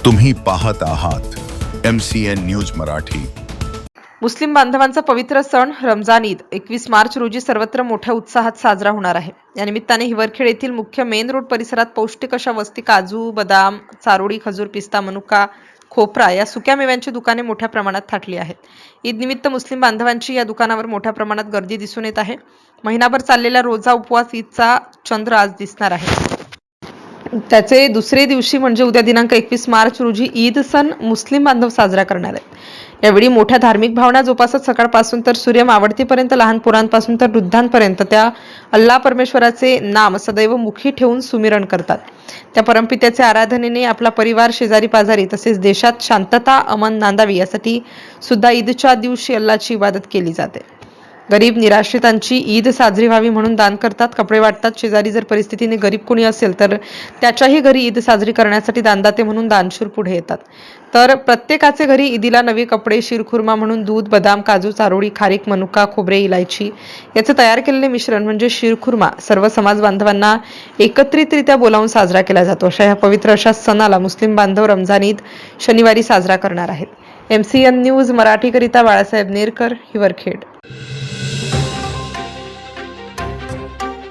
तुम्ही पाहत आहात MCN न्यूज मराठी। मुस्लिम बांधवांचा पवित्र सण रमजान ईद 21 मार्च रोजी सर्वत्र मोठ्या उत्साहात साजरा होणार आहे। या निमित्ताने हिवरखेड येथील मुख्य मेन रोड परिसरात पौष्टिक अशा वस्ती काजू, बदाम, चारोळी, खजूर, पिस्ता, मनुका, खोपरा या सुक्या मेव्यांची दुकाने मोठ्या प्रमाणात थाटली आहेत। ईद निमित्त मुस्लिम बांधवांची या दुकानावर मोठ्या प्रमाणात गर्दी दिसून येत आहे। महिनाभर चाललेला रोजा उपवास ईदचा चंद्र आज दिसणार आहे। त्याचे दुसरे दिवशी म्हणजे उद्या दिनांक 21 मार्च रोजी ईद सण मुस्लिम बांधव साजरा करणार आहेत। यावेळी मोठ्या धार्मिक भावना जोपासत सकाळपासून तर सूर्य मावळतीपर्यंत लहान पोरांपासून तर वृद्धांपर्यंत त्या अल्लाह परमेश्वराचे नाम सदैव मुखी ठेवून सुमिरण करतात। त्या परमपित्याचे आराधनेने आपला परिवार, शेजारी पाजारी तसेच देशात शांतता अमन नांदावी यासाठी सुद्धा ईदच्या दिवशी अल्लाहची इबादत केली जाते। गरीब निराश्रितांची ईद साजरी व्हावी म्हणून दान करतात, कपडे वाटतात। शेजारी जर परिस्थितीने गरीब कोणी असेल तर त्याच्याही घरी ईद साजरी करण्यासाठी दानदाते म्हणून दानशूर पुढे येतात। तर प्रत्येकाचे घरी ईदीला नवे कपडे, शिरखुर्मा म्हणून दूध, बदाम, काजू, चारोळी, खारीक, मनुका, खोबरे, इलायची याचे तयार केलेले मिश्रण म्हणजे शिरखुर्मा सर्व समाज बांधवांना एकत्रितरित्या बोलावून साजरा केला जातो। अशा ह्या पवित्र अशा सणाला मुस्लिम बांधव रमजान ईद शनिवारी साजरा करणार आहेत। MCN न्यूज मराठीकरिता बाळासाहेब नेरकर, हिवरखेड।